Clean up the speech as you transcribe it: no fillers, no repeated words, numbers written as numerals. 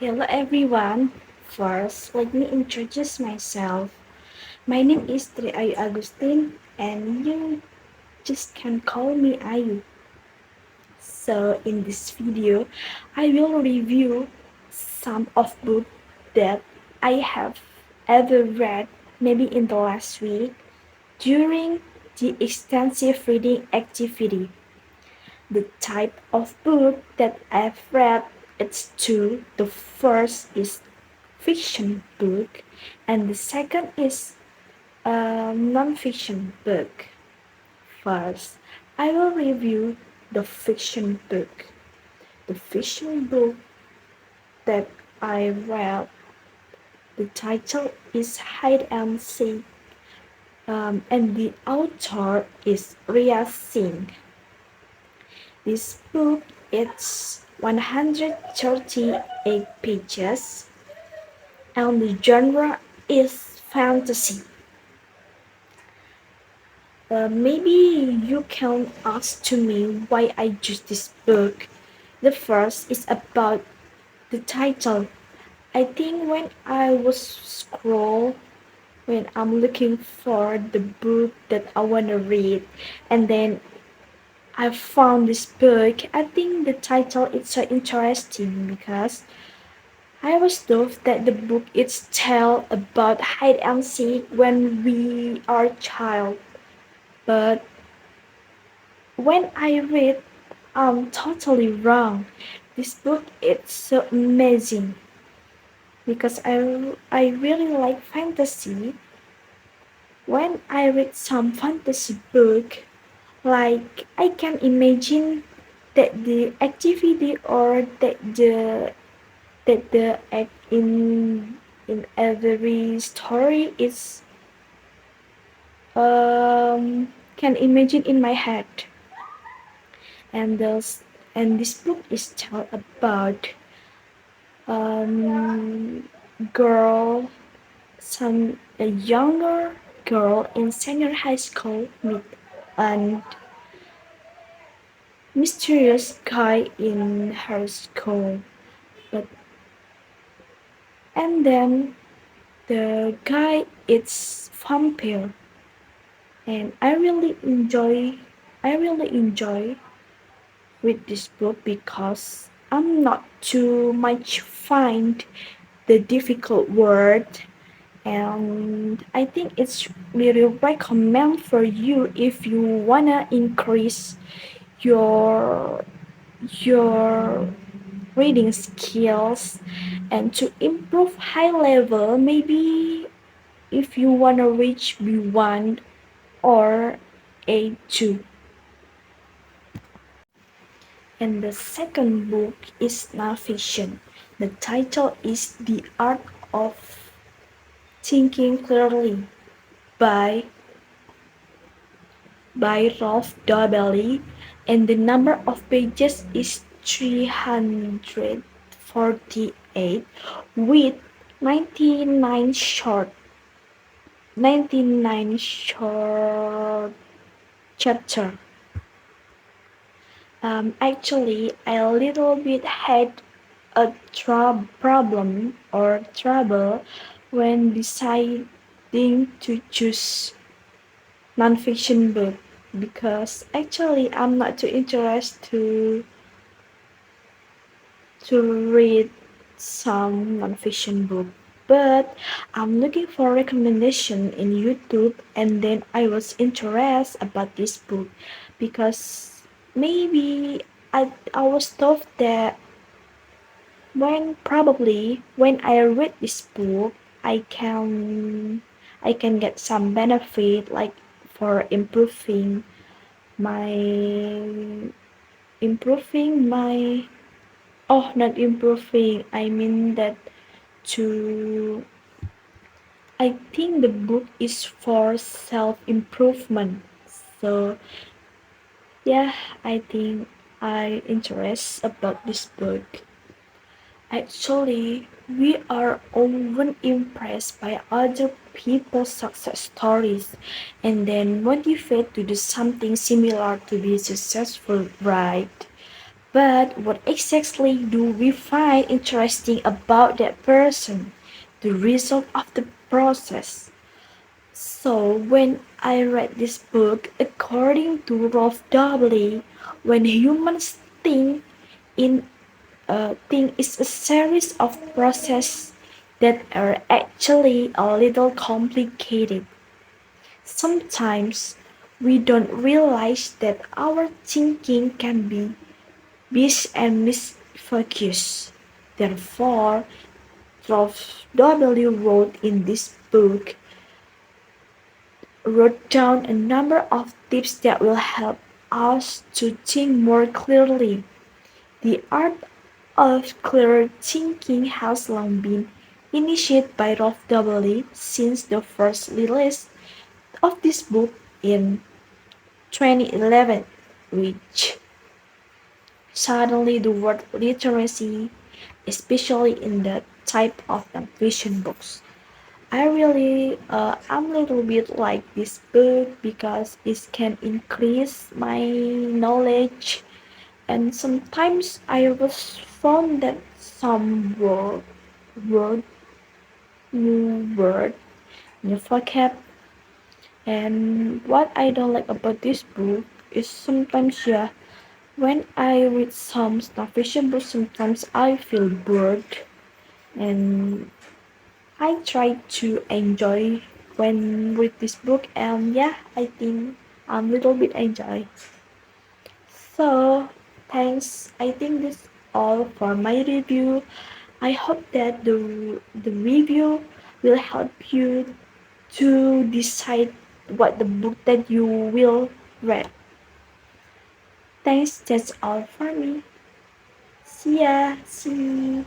Hello everyone. First, let me introduce myself. My name is Tri Ayu Agustin and you just can call me Ayu. So in this video, I will review some of books that I have ever read maybe in the last week during the extensive reading activity. The type of book that I've read it's two. The first is fiction book and the second is a non-fiction book. First, I will review the fiction book. The fiction book that I read, the title is Hide and Seek, and the author is Ria Singh. This book is 138 pages and the genre is fantasy. Maybe you can ask to me why I choose this book. The first is about the title. I think when I was when I'm looking for the book that I wanna read, and then I found this book. I think the title is so interesting because I was told that the book is tell about hide and seek when we are child, but when I read, I'm totally wrong. This book is so amazing because I really like fantasy. When I read some fantasy book, like I can imagine that the activity or that the act in every story is can imagine in my head. And this book is tell about um girl some a younger girl in senior high school meet an mysterious guy in her school, but and then the guy is vampire, and I really enjoy with this book because I'm not too much find the difficult word, and I think it's really recommend for you if you wanna increase your your reading skills and to improve high level, maybe if you wanna reach B1 or A2. And the second book is nonfiction. The title is The Art of Thinking Clearly by Rolf Dobelli, and the number of pages is 348 with 99 short chapter. Actually, I a little bit had a problem or trouble when deciding to choose nonfiction book because actually I'm not too interested to read some nonfiction book, but I'm looking for recommendation in YouTube, and then I was interested about this book because maybe I was told that when I read this book I can get some benefit like for my improving my oh not improving I mean that to I think the book is for self improvement. So yeah, I think I interest about this book. Actually, we are often impressed by other people's success stories and then motivated to do something similar to be successful, right? But what exactly do we find interesting about that person? The result of the process. So when I read this book, according to Rolf W., when humans in think is a series of processes that are actually a little complicated. Sometimes we don't realize that our thinking can be busy and misfocused. Therefore, Rolf W. wrote down a number of tips that will help us to think more clearly. The art of clear thinking has long been initiated by Rolf W. since the first release of this book in 2011, which suddenly the word literacy, especially in the type of non-fiction books. I'm a little bit like this book because it can increase my knowledge, and sometimes I was found that some word, new word, new vocab. And what I don't like about this book is sometimes, yeah, when I read some non-fiction books, sometimes I feel bored, and I try to enjoy when read this book, and yeah, I think I'm a little bit enjoy. So thanks. I think this all for my review. I hope that the review will help you to decide what the book that you will read. Thanks. That's all for me. See ya. See.